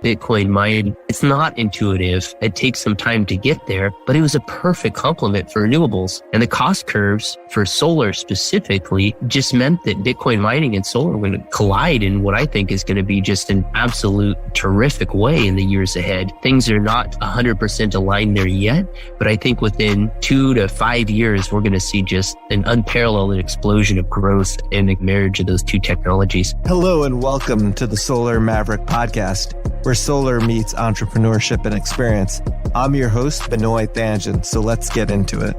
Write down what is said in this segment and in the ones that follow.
Bitcoin mining. It's not intuitive. It takes some time to get there, but it was a perfect complement for renewables. And the cost curves for solar specifically just meant that Bitcoin mining and solar were going to collide in what I think is going to be just an absolute terrific way in the years ahead. Things are not 100% aligned there yet, but I think within 2 to 5 years, we're going to see just an unparalleled explosion of growth and the marriage of those two technologies. Hello and welcome to the Solar Maverick Podcast, where solar meets entrepreneurship and experience. I'm your host, Benoy Thanjan, so let's get into it.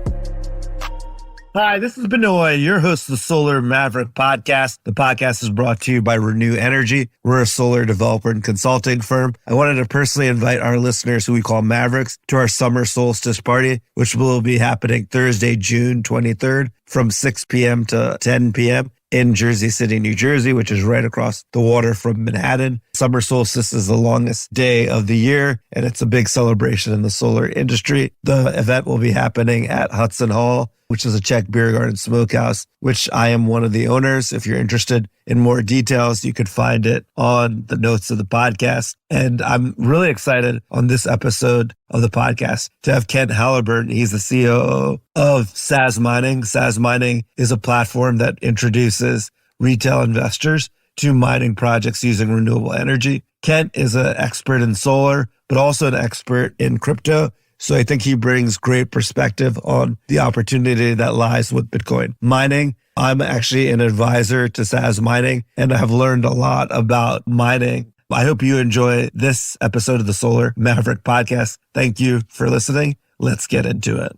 Hi, this is Benoy, your host of the Solar Maverick Podcast. The podcast is brought to you by Reneu Energy. We're a solar developer and consulting firm. I wanted to personally invite our listeners, who we call Mavericks, to our summer solstice party, which will be happening Thursday, June 23rd from 6 p.m. to 10 p.m. in Jersey City, New Jersey, which is right across the water from Manhattan. Summer solstice is the longest day of the year, and it's a big celebration in the solar industry. The event will be happening at Hudson Hall, which is a Czech beer garden smokehouse, which I am one of the owners. If you're interested in more details, you could find it on the notes of the podcast. And I'm really excited on this episode of the podcast to have Kent Halliburton. He's the COO of SAS Mining. SAS Mining is a platform that introduces retail investors to mining projects using renewable energy. Kent is an expert in solar, but also an expert in crypto. So I think he brings great perspective on the opportunity that lies with Bitcoin mining. I'm actually an advisor to SAS Mining, and I have learned a lot about mining. I hope you enjoy this episode of the Solar Maverick Podcast. Thank you for listening. Let's get into it.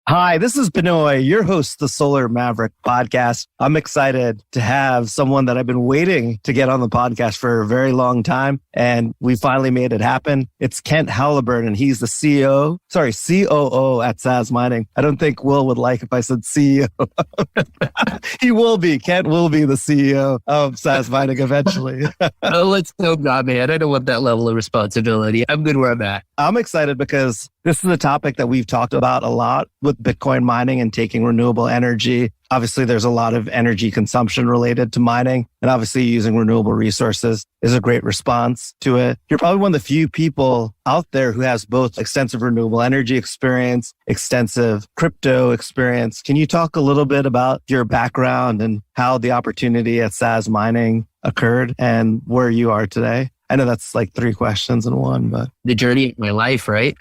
Hi, this is Benoy, your host of the Solar Maverick Podcast. I'm excited to have someone that I've been waiting to get on the podcast for a very long time, and we finally made it happen. It's Kent Halliburton. He's the COO at SAS Mining. I don't think Will would like if I said CEO. He will be. Kent will be the CEO of SAS Mining eventually. Oh, let's hope not, man. I don't want that level of responsibility. I'm good where I'm at. I'm excited because this is a topic that we've talked about a lot with Bitcoin mining and taking renewable energy. Obviously, there's a lot of energy consumption related to mining, and obviously using renewable resources is a great response to it. You're probably one of the few people out there who has both extensive renewable energy experience, extensive crypto experience. Can you talk a little bit about your background and how the opportunity at SAS Mining occurred and where you are today? I know that's like 3 questions in one, but the journey of my life, right?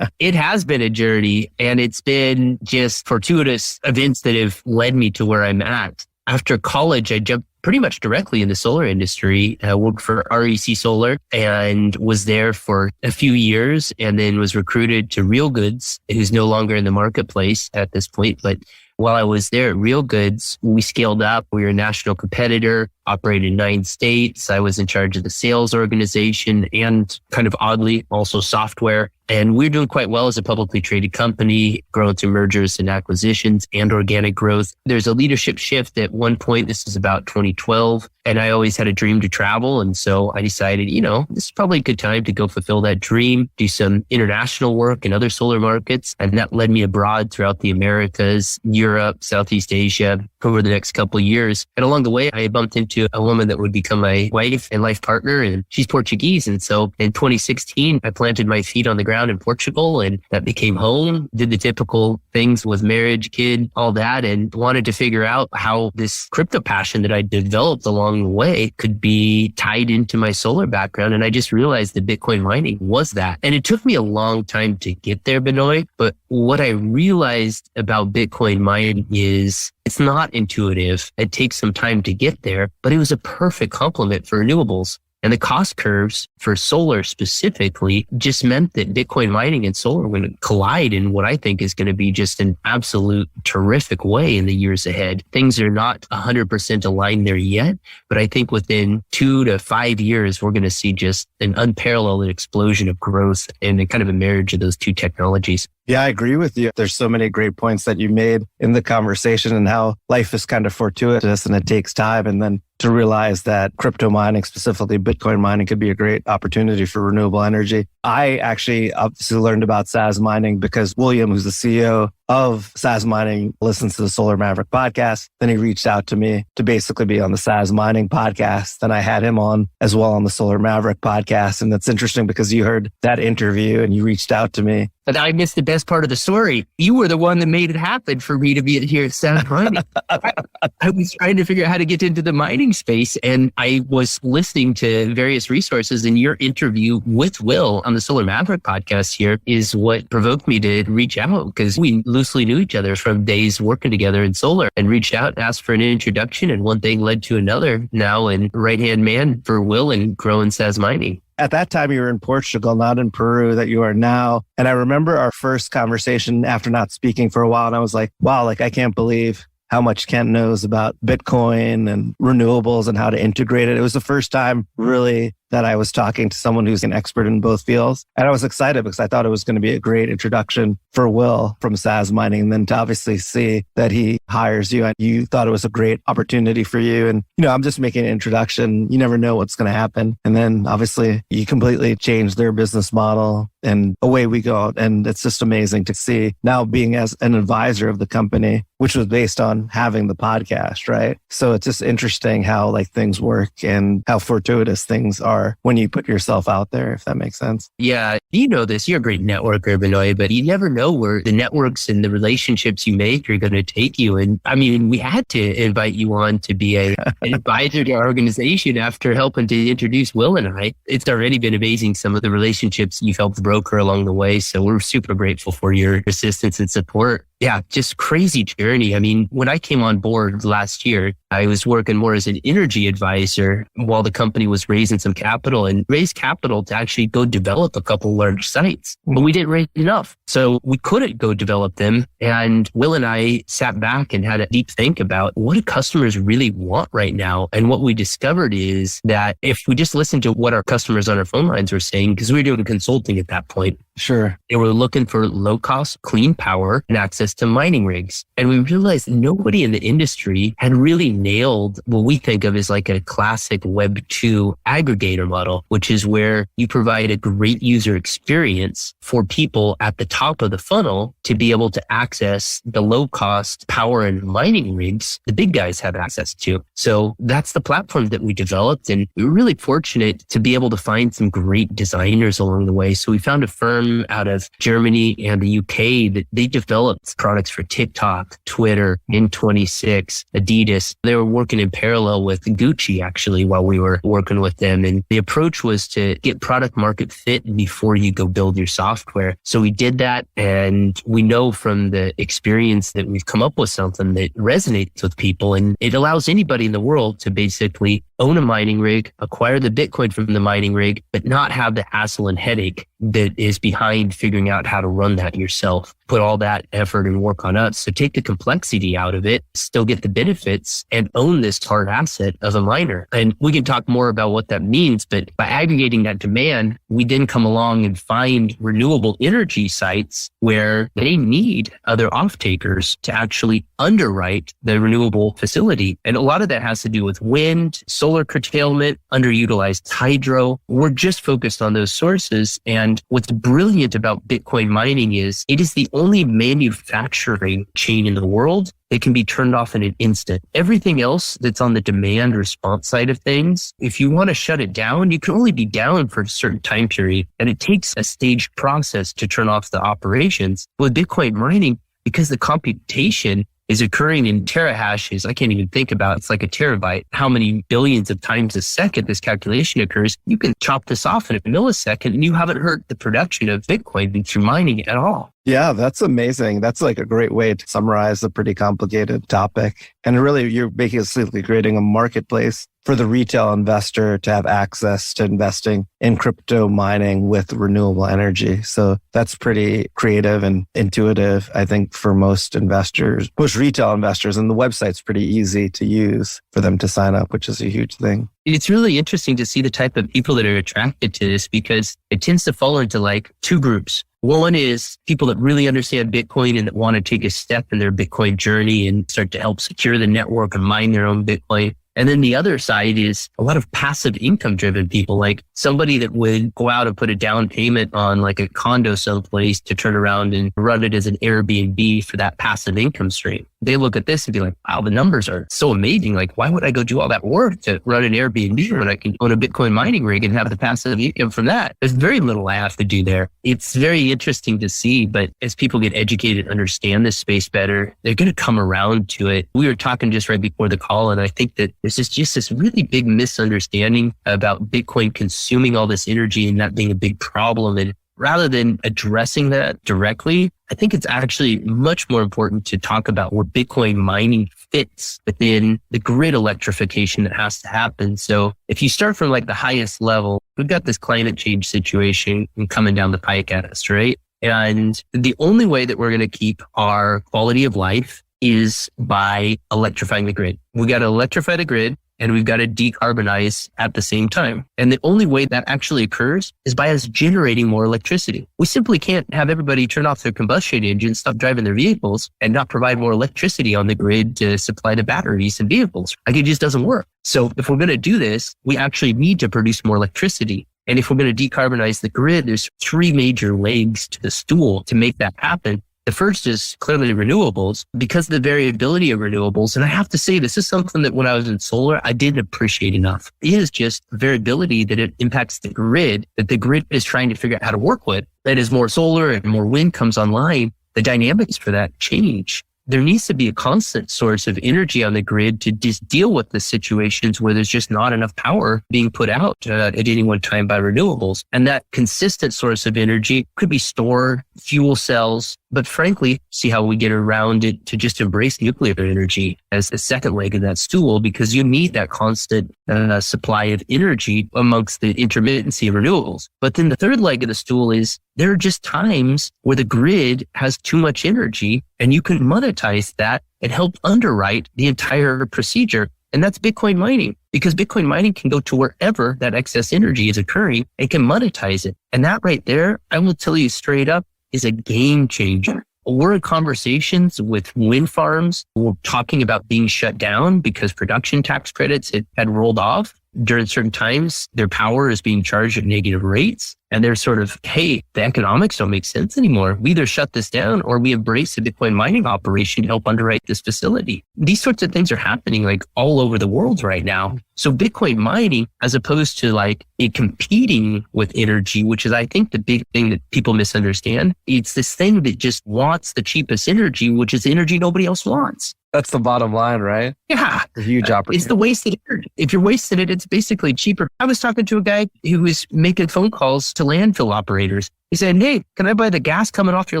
It has been a journey, and it's been just fortuitous events that have led me to where I'm at. After college, I jumped pretty much directly in the solar industry. I worked for REC Solar and was there for a few years, and then was recruited to Real Goods, who's no longer in the marketplace at this point. But while I was there at Real Goods, we scaled up. We were a national competitor, operated in 9 states. I was in charge of the sales organization and, kind of oddly, also software. And we're doing quite well as a publicly traded company, growing through mergers and acquisitions and organic growth. There's a leadership shift at one point. This is about 2012. And I always had a dream to travel. And so I decided, this is probably a good time to go fulfill that dream, do some international work in other solar markets. And that led me abroad throughout the Americas, Europe, Southeast Asia over the next couple of years. And along the way, I bumped into a woman that would become my wife and life partner, and she's Portuguese. And so in 2016, I planted my feet on the ground in Portugal, and that became home. Did the typical things with marriage, kid, all that, and wanted to figure out how this crypto passion that I developed along the way could be tied into my solar background. And I just realized that Bitcoin mining was that. And it took me a long time to get there, Benoy. But what I realized about Bitcoin mining is it's not intuitive. It takes some time to get there, but it was a perfect complement for renewables. And the cost curves for solar specifically just meant that Bitcoin mining and solar were going to collide in what I think is going to be just an absolute terrific way in the years ahead. Things are not 100% aligned there yet, but I think within 2 to 5 years, we're going to see just an unparalleled explosion of growth and a kind of a marriage of those two technologies. Yeah, I agree with you. There's so many great points that you made in the conversation and how life is kind of fortuitous and it takes time. And then to realize that crypto mining, specifically Bitcoin mining, could be a great opportunity for renewable energy. I actually obviously learned about SAS Mining because William, who's the CEO of SAS mining listens to the Solar Maverick podcast. Then he reached out to me to basically be on the SAS mining podcast. Then I had him on as well on the Solar Maverick podcast. And that's interesting because you heard that interview and you reached out to me. But I missed the best part of the story. You were the one that made it happen for me to be here at SAS Mining. I was trying to figure out how to get into the mining space, and I was listening to various resources, and your interview with Will on the Solar Maverick podcast here is what provoked me to reach out, because we loosely knew each other from days working together in solar, and reached out, asked for an introduction, and one thing led to another. Now, and right-hand man for Will and growing SAS Mining. At that time, you were in Portugal, not in Peru that you are now. And I remember our first conversation after not speaking for a while. And I was like, wow, I can't believe how much Kent knows about Bitcoin and renewables and how to integrate it. It was the first time really that I was talking to someone who's an expert in both fields. And I was excited because I thought it was going to be a great introduction for Will from SAS Mining. And then to obviously see that he hires you and you thought it was a great opportunity for you. And, I'm just making an introduction. You never know what's going to happen. And then obviously you completely changed their business model and away we go. And it's just amazing to see now being as an advisor of the company, which was based on having the podcast, right? So it's just interesting how things work and how fortuitous things are when you put yourself out there, if that makes sense. Yeah. You know this. You're a great networker, Benoy, but you never know where the networks and the relationships you make are going to take you. And I mean, we had to invite you on to be an advisor to our organization after helping to introduce Will and I. It's already been amazing, some of the relationships you've helped broker along the way. So we're super grateful for your assistance and support. Yeah, just crazy journey. I mean, when I came on board last year, I was working more as an energy advisor while the company was raising some capital and raised capital to actually go develop a couple large sites. But we didn't raise enough. So we couldn't go develop them. And Will and I sat back and had a deep think about what do customers really want right now? And what we discovered is that if we just listen to what our customers on our phone lines were saying, because we were doing consulting at that point, sure, they were looking for low cost, clean power and access to mining rigs. And we realized nobody in the industry had really nailed what we think of as like a classic Web 2 aggregator model, which is where you provide a great user experience for people at the top of the funnel to be able to access the low cost power and mining rigs the big guys have access to. So that's the platform that we developed. And we were really fortunate to be able to find some great designers along the way. So we found a firm out of Germany and the UK that they developed products for TikTok, Twitter, N26, Adidas. They were working in parallel with Gucci actually while we were working with them. And the approach was to get product market fit before you go build your software. So we did that. And we know from the experience that we've come up with something that resonates with people. And it allows anybody in the world to basically own a mining rig, acquire the Bitcoin from the mining rig, but not have the hassle and headache that is behind figuring out how to run that yourself. Put all that effort and work on us. So take the complexity out of it, still get the benefits, and own this hard asset of a miner. And we can talk more about what that means, but by aggregating that demand, we then come along and find renewable energy sites where they need other off-takers to actually underwrite the renewable facility. And a lot of that has to do with wind, solar curtailment, underutilized hydro. We're just focused on those sources. And what's brilliant about Bitcoin mining is it is the only manufacturing chain in the world that can be turned off in an instant. Everything else that's on the demand response side of things, if you want to shut it down, you can only be down for a certain time period. And it takes a staged process to turn off the operations. With Bitcoin mining, because the computation is occurring in terahashes. I can't even think about, it's like a terabyte, how many billions of times a second this calculation occurs. You can chop this off in a millisecond and you haven't hurt the production of Bitcoin through mining at all. Yeah, that's amazing. That's like a great way to summarize a pretty complicated topic. And really, you're basically creating a marketplace for the retail investor to have access to investing in crypto mining with renewable energy. So that's pretty creative and intuitive, I think, for most investors, most retail investors. And the website's pretty easy to use for them to sign up, which is a huge thing. It's really interesting to see the type of people that are attracted to this because it tends to fall into like two groups. One is people that really understand Bitcoin and that want to take a step in their Bitcoin journey and start to help secure the network and mine their own Bitcoin. And then the other side is a lot of passive income driven people, like somebody that would go out and put a down payment on like a condo someplace to turn around and run it as an Airbnb for that passive income stream. They look at this and be like, wow, the numbers are so amazing. Like, why would I go do all that work to run an Airbnb when I can own a Bitcoin mining rig and have the passive income from that? There's very little I have to do there. It's very interesting to see, but as people get educated and understand this space better, they're going to come around to it. We were talking just right before the call, and I think that there's just this really big misunderstanding about Bitcoin consuming all this energy and that being a big problem. And rather than addressing that directly, I think it's actually much more important to talk about where Bitcoin mining fits within the grid electrification that has to happen. So if you start from like the highest level, we've got this climate change situation coming down the pike at us, right? And the only way that we're going to keep our quality of life is by electrifying the grid. We got to electrify the grid, and we've got to decarbonize at the same time. And the only way that actually occurs is by us generating more electricity. We simply can't have everybody turn off their combustion engines, stop driving their vehicles, and not provide more electricity on the grid to supply the batteries and vehicles. Like, it just doesn't work. So if we're going to do this, we actually need to produce more electricity. And if we're going to decarbonize the grid, there's three major legs to the stool to make that happen. The first is clearly renewables, because of the variability of renewables. And I have to say, this is something that when I was in solar, I didn't appreciate enough. It is just variability that it impacts the grid, that the grid is trying to figure out how to work with. And as more solar and more wind comes online, the dynamics for that change. There needs to be a constant source of energy on the grid to just deal with the situations where there's just not enough power being put out at any one time by renewables. And that consistent source of energy could be stored, fuel cells, but frankly, see how we get around it to just embrace nuclear energy as the second leg of that stool, because you need that constant supply of energy amongst the intermittency of renewables. But then the third leg of the stool is there are just times where the grid has too much energy, and you can monetize that and help underwrite the entire procedure. And that's Bitcoin mining, because Bitcoin mining can go to wherever that excess energy is occurring and can monetize it. And that right there, I will tell you straight up, is a game changer. We're in conversations with wind farms. We're talking about being shut down because production tax credits had rolled off. During certain times, their power is being charged at negative rates. And they're sort of, hey, the economics don't make sense anymore. We either shut this down or we embrace a Bitcoin mining operation to help underwrite this facility. These sorts of things are happening like all over the world right now. So Bitcoin mining, as opposed to like it competing with energy, which is, I think, the big thing that people misunderstand. It's this thing that just wants the cheapest energy, which is energy nobody else wants. That's the bottom line, right? Yeah. A huge opportunity. It's the wasted energy. If you're wasting it, it's basically cheaper. I was talking to a guy who was making phone calls to landfill operators. He said, hey, can I buy the gas coming off your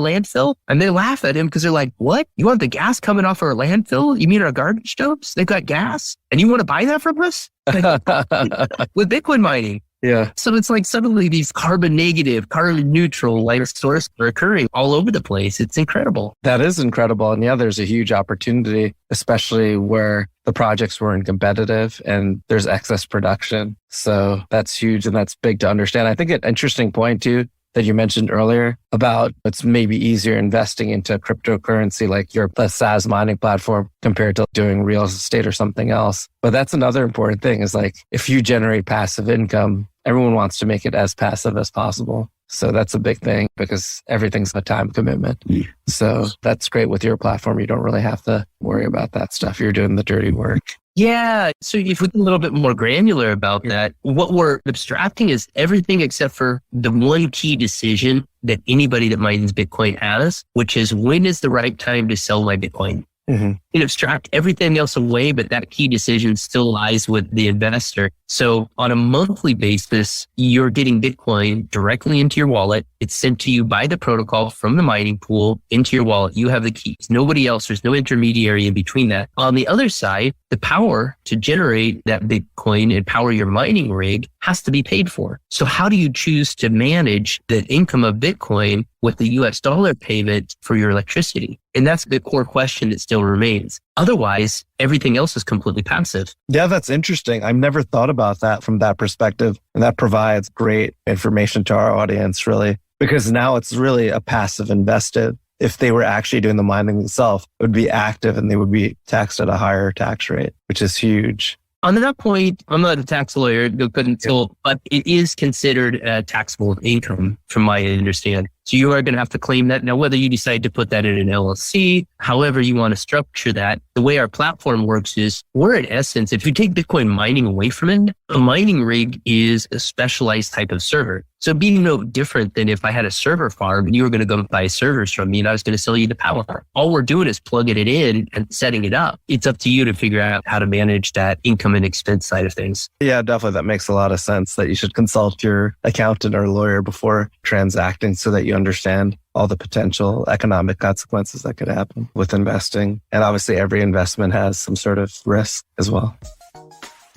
landfill? And they laugh at him because they're like, what? You want the gas coming off our landfill? You mean our garbage dumps? They've got gas? And you want to buy that from us? With Bitcoin mining. Yeah. So it's like suddenly these carbon negative, carbon neutral light sources are occurring all over the place. It's incredible. That is incredible. And yeah, there's a huge opportunity, especially where the projects weren't competitive and there's excess production. So that's huge and that's big to understand. I think an interesting point too that you mentioned earlier about it's maybe easier investing into cryptocurrency like the SaaS mining platform compared to doing real estate or something else. But that's another important thing is like if you generate passive income, everyone wants to make it as passive as possible. So that's a big thing because everything's a time commitment. So that's great with your platform. You don't really have to worry about that stuff. You're doing the dirty work. Yeah. So if we get a little bit more granular about that, what we're abstracting is everything except for the one key decision that anybody that mines Bitcoin has, which is when is the right time to sell my Bitcoin? Mm-hmm. You abstract everything else away, but that key decision still lies with the investor. So on a monthly basis, you're getting Bitcoin directly into your wallet. It's sent to you by the protocol from the mining pool into your wallet. You have the keys. Nobody else. There's no intermediary in between that. On the other side, the power to generate that Bitcoin and power your mining rig has to be paid for. So how do you choose to manage the income of Bitcoin with the US dollar payment for your electricity? And that's the core question that still remains. Otherwise, everything else is completely passive. Yeah, that's interesting. I've never thought about that from that perspective. And that provides great information to our audience, really, because now it's really a passive invested. If they were actually doing the mining themselves, it would be active and they would be taxed at a higher tax rate, which is huge. On that point, I'm not a tax lawyer, but it is considered taxable income from my understanding. So you are going to have to claim that. Now, whether you decide to put that in an LLC, however you want to structure that, the way our platform works is we're in essence, if you take Bitcoin mining away from it, a mining rig is a specialized type of server. So being no different than if I had a server farm and you were going to go buy servers from me and I was going to sell you the power. All we're doing is plugging it in and setting it up. It's up to you to figure out how to manage that income and expense side of things. Yeah, definitely. That makes a lot of sense that you should consult your accountant or lawyer before transacting so that you understand all the potential economic consequences that could happen with investing. And obviously every investment has some sort of risk as well.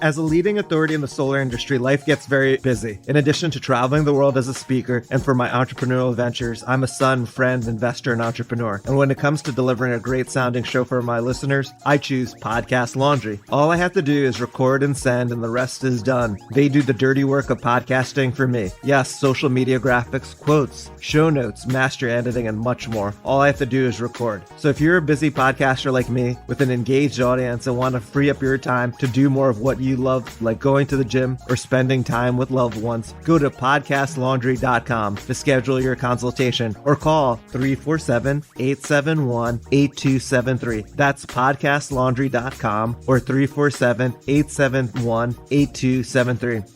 As a leading authority in the solar industry, life gets very busy. In addition to traveling the world as a speaker and for my entrepreneurial ventures, I'm a son, friend, investor, and entrepreneur. And when it comes to delivering a great sounding show for my listeners, I choose Podcast Laundry. All I have to do is record and send, and the rest is done. They do the dirty work of podcasting for me. Yes, social media graphics, quotes, show notes, master editing, and much more. All I have to do is record. So if you're a busy podcaster like me with an engaged audience and want to free up your time to do more of what you love, like going to the gym or spending time with loved ones, go to podcastlaundry.com to schedule your consultation or call 347-871-8273. That's podcastlaundry.com or 347-871-8273.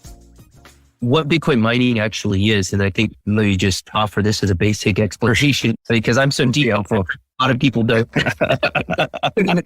What Bitcoin mining actually is, and I think maybe just offer this as a basic explanation because I'm so deep. A lot of people don't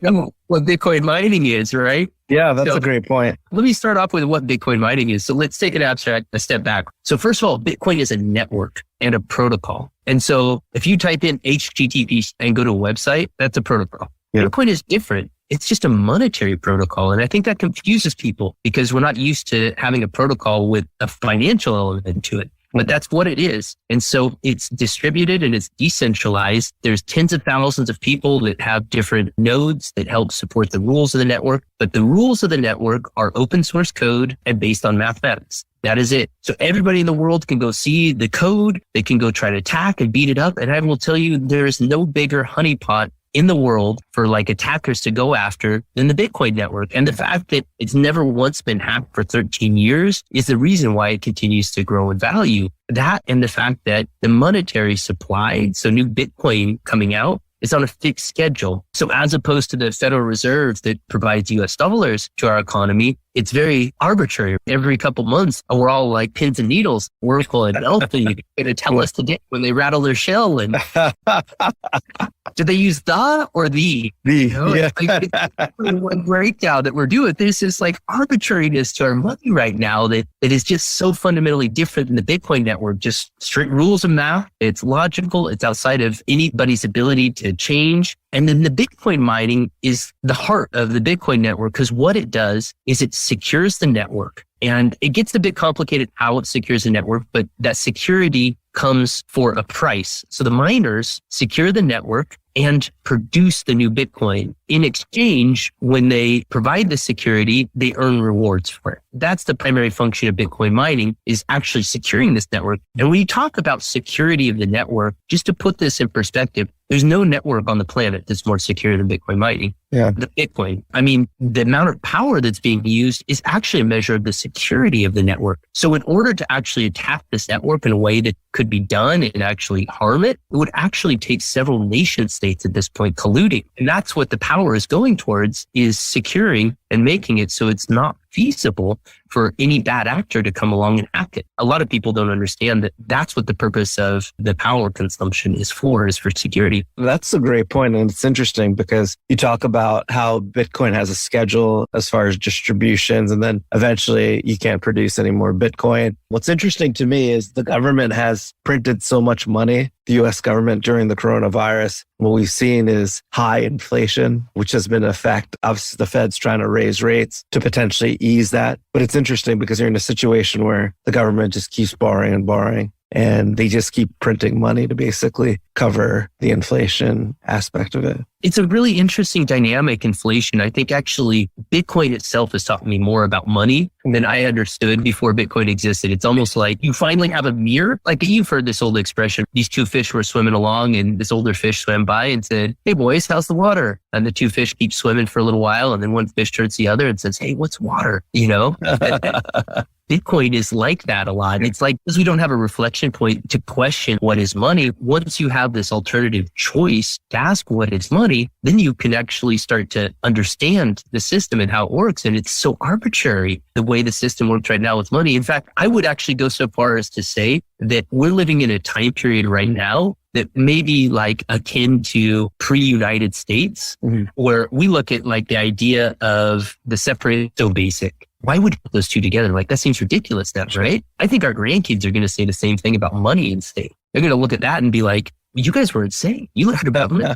know what Bitcoin mining is, right? Yeah, that's a great point. Let me start off with what Bitcoin mining is. So let's take an abstract, a step back. So first of all, Bitcoin is a network and a protocol. And so if you type in HTTP and go to a website, that's a protocol. Yeah. Bitcoin is different. It's just a monetary protocol. And I think that confuses people because we're not used to having a protocol with a financial element to it. But that's what it is. And so it's distributed and it's decentralized. There's tens of thousands of people that have different nodes that help support the rules of the network. But the rules of the network are open source code and based on mathematics. That is it. So everybody in the world can go see the code. They can go try to attack and beat it up. And I will tell you, there is no bigger honeypot in the world for like attackers to go after than the Bitcoin network. And the fact that it's never once been hacked for 13 years is the reason why it continues to grow in value. That and the fact that the monetary supply, so new Bitcoin coming out, is on a fixed schedule. So as opposed to the Federal Reserve that provides US dollars to our economy, it's very arbitrary. Every couple months, we're all like pins and needles. Oracle and Delphi going to tell us today when they rattle their shell. And do they use the or the? You know, yeah. Like, one breakdown that we're doing. There's this like arbitrariness to our money right now that is just so fundamentally different than the Bitcoin network. Just strict rules of math. It's logical. It's outside of anybody's ability to change. And then the Bitcoin mining is the heart of the Bitcoin network because what it does is it secures the network. And it gets a bit complicated how it secures the network, but that security comes for a price. So the miners secure the network and produce the new Bitcoin. In exchange, when they provide the security, they earn rewards for it. That's the primary function of Bitcoin mining, is actually securing this network. And when you talk about security of the network, just to put this in perspective, there's no network on the planet that's more secure than Bitcoin mining. Yeah. The Bitcoin. I mean, the amount of power that's being used is actually a measure of the security of the network. So in order to actually attack this network in a way that could be done and actually harm it, it would actually take several nation states at this point colluding. And that's what the power is going towards, is securing and making it so it's not feasible for any bad actor to come along and hack it. A lot of people don't understand that that's what the purpose of the power consumption is for security. That's a great point. And it's interesting because you talk about how Bitcoin has a schedule as far as distributions, and then eventually you can't produce any more Bitcoin. What's interesting to me is the government has printed so much money, the US government, during the coronavirus. What we've seen is high inflation, which has been an effect. Obviously, the Fed's trying to raise rates to potentially ease that. But it's interesting because you're in a situation where the government just keeps borrowing and borrowing. and they just keep printing money to basically cover the inflation aspect of it. It's a really interesting dynamic, inflation. I think actually Bitcoin itself has taught me more about money than I understood before Bitcoin existed. It's almost like you finally have a mirror. Like you've heard this old expression, these two fish were swimming along and this older fish swam by and said, "Hey boys, how's the water?" And the two fish keep swimming for a little while. And then one fish turns to the other and says, "Hey, what's water?" Bitcoin is like that a lot. It's like, because we don't have a reflection point to question what is money. Once you have this alternative choice to ask what is money, then you can actually start to understand the system and how it works. And it's so arbitrary the way the system works right now with money. In fact, I would actually go so far as to say that we're living in a time period right now that may be like akin to pre-United States, where we look at like the idea of the separate, so basic. Why would you put those two together? Like, that seems ridiculous now, right? I think our grandkids are going to say the same thing about money and state. They're going to look at that and be like, you guys were insane. You learned about money.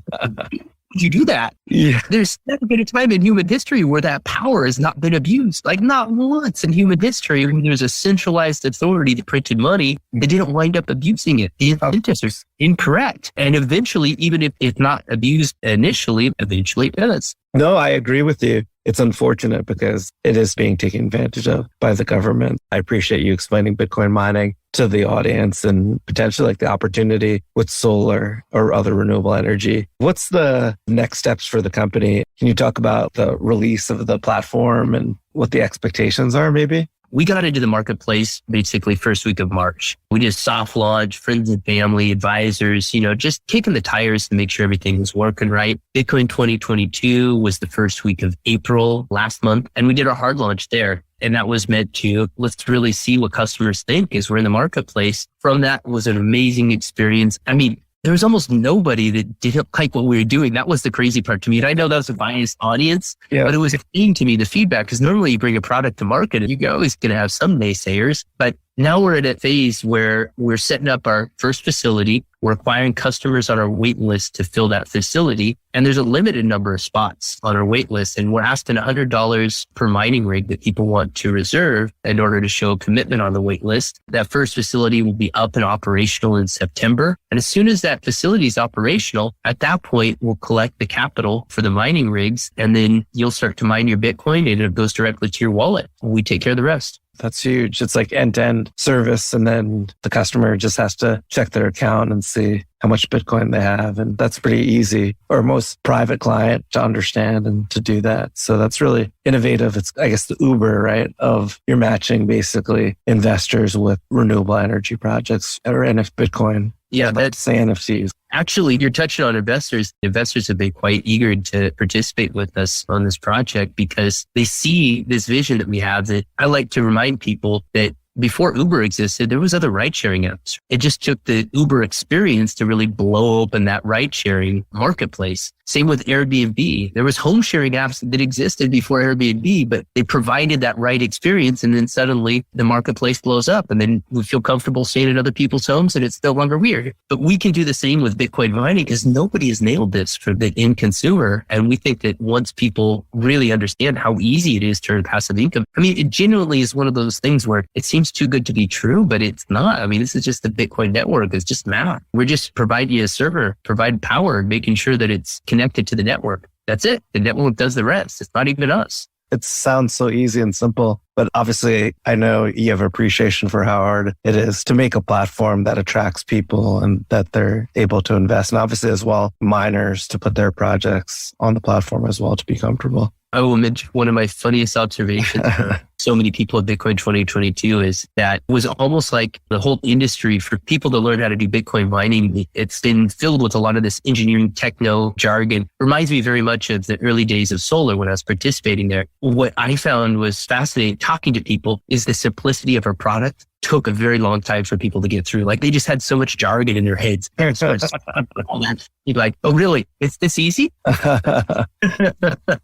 Would you do that? Yeah. There's never been a time in human history where that power has not been abused. Like not once in human history when there's a centralized authority that printed money, they didn't wind up abusing it. The incentives are incorrect. And eventually, even if it's not abused initially, eventually it does. No, I agree with you. It's unfortunate because it is being taken advantage of by the government. I appreciate you explaining Bitcoin mining to the audience and potentially like the opportunity with solar or other renewable energy. What's the next steps for the company? Can you talk about the release of the platform and what the expectations are maybe? We got into the marketplace basically first week of March. We did soft launch, friends and family, advisors, just kicking the tires to make sure everything was working right. Bitcoin 2022 was the first week of April last month, and we did our hard launch there. And that was meant to, let's really see what customers think as we're in the marketplace. From that was an amazing experience. I mean, there was almost nobody that didn't like what we were doing. That was the crazy part to me. And I know that was a biased audience, but it was key to me, the feedback, because normally you bring a product to market and you're always going to have some naysayers. But now we're at a phase where we're setting up our first facility. We're acquiring customers on our wait list to fill that facility. And there's a limited number of spots on our wait list. And we're asking $100 per mining rig that people want to reserve in order to show commitment on the wait list. That first facility will be up and operational in September. And as soon as that facility is operational, at that point, we'll collect the capital for the mining rigs. And then you'll start to mine your Bitcoin and it goes directly to your wallet. We take care of the rest. That's huge. It's like end-to-end service. And then the customer just has to check their account and see how much Bitcoin they have. And that's pretty easy for most private client to understand and to do that. So that's really innovative. It's, I guess, the Uber, right? Of you're matching basically investors with renewable energy projects or Bitcoin. Yeah, that's NFTs. Actually, you're touching on investors. Investors have been quite eager to participate with us on this project because they see this vision that we have. That I like to remind people that before Uber existed, there was other ride-sharing apps. It just took the Uber experience to really blow open that ride-sharing marketplace. Same with Airbnb. There was home-sharing apps that existed before Airbnb, but they provided that right experience. And then suddenly the marketplace blows up and then we feel comfortable staying in other people's homes and it's no longer weird. But we can do the same with Bitcoin mining because nobody has nailed this for the end consumer. And we think that once people really understand how easy it is to earn passive income, I mean, it genuinely is one of those things where it seems too good to be true, but it's not. I mean, this is just the Bitcoin network. It's just math. We're just providing you a server, provide power, making sure that it's connected to the network. That's it. The network does the rest. It's not even us. It sounds so easy and simple, but obviously I know you have appreciation for how hard it is to make a platform that attracts people and that they're able to invest. And obviously as well, miners to put their projects on the platform as well to be comfortable. I will mention one of my funniest observations for so many people at Bitcoin 2022 is that it was almost like the whole industry for people to learn how to do Bitcoin mining. It's been filled with a lot of this engineering techno jargon. Reminds me very much of the early days of solar when I was participating there. What I found was fascinating talking to people is the simplicity of our product. Took a very long time for people to get through. Like they just had so much jargon in their heads. You'd be like, oh, really? It's this easy?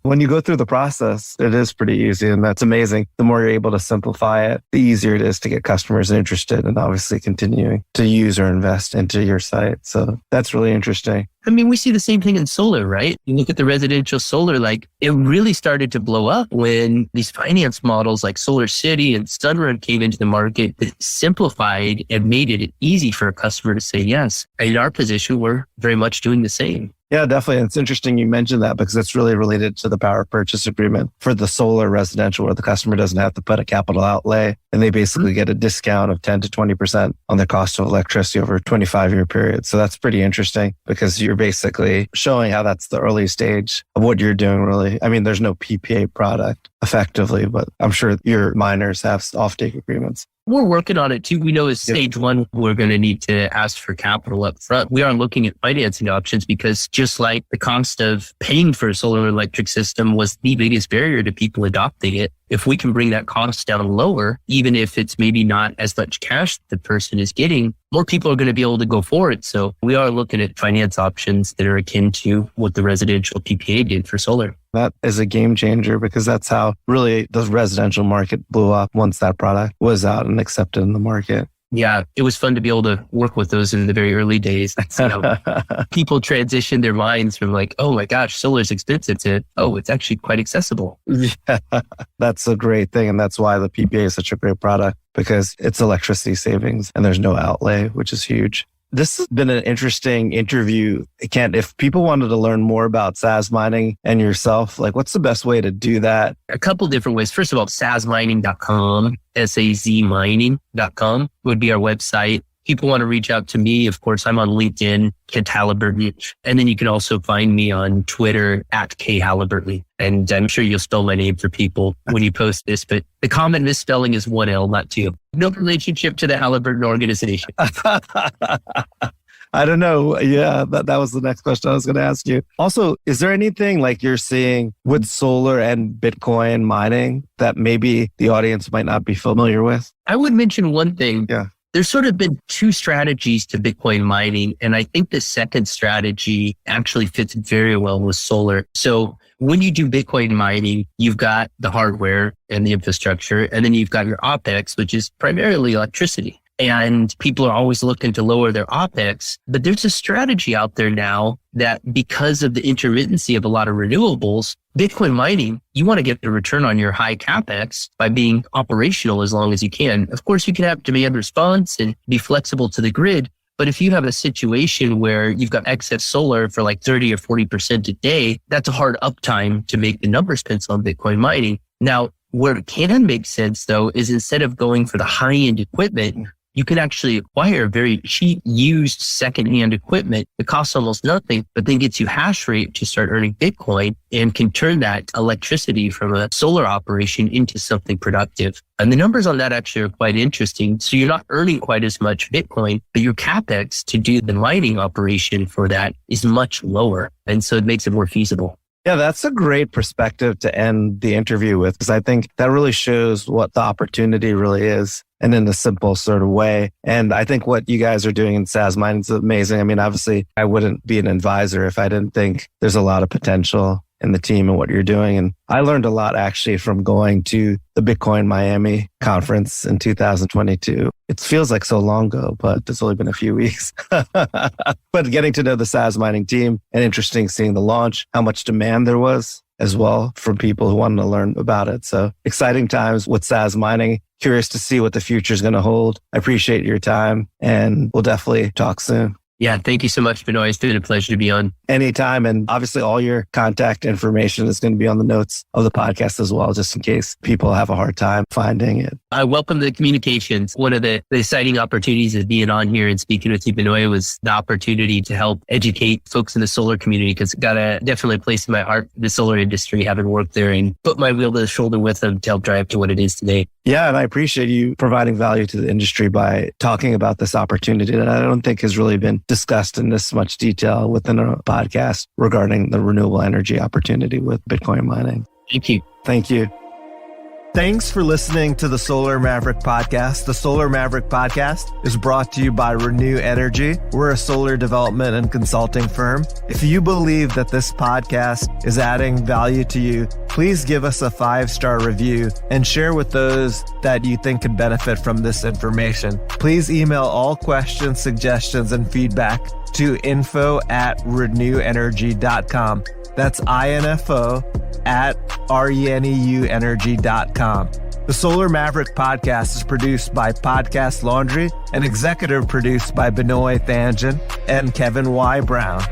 When you go through the process, it is pretty easy. And that's amazing. The more you're able to simplify it, the easier it is to get customers interested and obviously continuing to use or invest into your site. So that's really interesting. I mean, we see the same thing in solar, right? You look at the residential solar, like it really started to blow up when these finance models like Solar City and Sunrun came into the market that simplified and made it easy for a customer to say yes. In our position, we're very much doing the same. Yeah, definitely. It's interesting you mentioned that because it's really related to the power purchase agreement for the solar residential where the customer doesn't have to put a capital outlay and they basically get a discount of 10 to 20% on their cost of electricity over a 25-year period. So that's pretty interesting because you're basically showing how that's the early stage of what you're doing really. I mean, there's no PPA product effectively, but I'm sure your miners have offtake agreements. We're working on it too. We know as stage one, we're going to need to ask for capital up front. We are looking at financing options because just like the cost of paying for a solar electric system was the biggest barrier to people adopting it, if we can bring that cost down lower, even if it's maybe not as much cash the person is getting, more people are going to be able to go for it. So we are looking at finance options that are akin to what the residential PPA did for solar. That is a game changer because that's how really the residential market blew up once that product was out and accepted in the market. Yeah, it was fun to be able to work with those in the very early days. People transition their minds from like, oh my gosh, solar's expensive to, oh, it's actually quite accessible. Yeah, that's a great thing. And that's why the PPA is such a great product because it's electricity savings and there's no outlay, which is huge. This has been an interesting interview. Kent, if people wanted to learn more about SAS mining and yourself, like what's the best way to do that? A couple different ways. First of all, sasmining.com, SAZmining.com would be our website. People want to reach out to me. Of course, I'm on LinkedIn, Kent Halliburton. And then you can also find me on Twitter at @KHalliburton. And I'm sure you'll spell my name for people when you post this, but the common misspelling is 1 L, not 2. No relationship to the Halliburton organization. I don't know. Yeah, that was the next question I was going to ask you. Also, is there anything like you're seeing with solar and Bitcoin mining that maybe the audience might not be familiar with? I would mention one thing. Yeah. There's sort of been two strategies to Bitcoin mining. And I think the second strategy actually fits very well with solar. So when you do Bitcoin mining, you've got the hardware and the infrastructure, and then you've got your OpEx, which is primarily electricity. And people are always looking to lower their OpEx. But there's a strategy out there now that because of the intermittency of a lot of renewables, Bitcoin mining, you want to get the return on your high CapEx by being operational as long as you can. Of course, you can have demand response and be flexible to the grid. But if you have a situation where you've got excess solar for like 30 or 40% a day, that's a hard uptime to make the numbers pencil on Bitcoin mining. Now, where it can make sense though, is instead of going for the high-end equipment, you can actually acquire very cheap used secondhand equipment that costs almost nothing, but then gets you hash rate to start earning Bitcoin and can turn that electricity from a solar operation into something productive. And the numbers on that actually are quite interesting. So you're not earning quite as much Bitcoin, but your CapEx to do the mining operation for that is much lower. And so it makes it more feasible. Yeah, that's a great perspective to end the interview with, because I think that really shows what the opportunity really is and in a simple sort of way. And I think what you guys are doing in SAS Mining is amazing. I mean, obviously, I wouldn't be an advisor if I didn't think there's a lot of potential in the team and what you're doing. And I learned a lot actually from going to the Bitcoin Miami conference in 2022. It feels like so long ago, but it's only been a few weeks. But getting to know the SAS Mining team and interesting seeing the launch, how much demand there was as well from people who wanted to learn about it. So exciting times with SAS Mining. Curious to see what the future is going to hold. I appreciate your time and we'll definitely talk soon. Yeah, thank you so much, Benoy. It's been a pleasure to be on. Anytime. And obviously all your contact information is going to be on the notes of the podcast as well, just in case people have a hard time finding it. I welcome the communications. One of the exciting opportunities of being on here and speaking with you, Benoy, was the opportunity to help educate folks in the solar community, because it got definitely a place in my heart, the solar industry, having worked there and put my wheel to the shoulder with them to help drive to what it is today. Yeah, and I appreciate you providing value to the industry by talking about this opportunity that I don't think has really been discussed in this much detail within a podcast regarding the renewable energy opportunity with Bitcoin mining. Thank you. Thank you. Thanks for listening to the Solar Maverick Podcast. The Solar Maverick Podcast is brought to you by Reneu Energy. We're a solar development and consulting firm. If you believe that this podcast is adding value to you, please give us a 5-star review and share with those that you think could benefit from this information. Please email all questions, suggestions, and feedback to info@reneuenergy.com. That's info@reneuenergy.com. The Solar Maverick Podcast is produced by Podcast Laundry and executive produced by Benoy Thanjan and Kevin Y. Brown.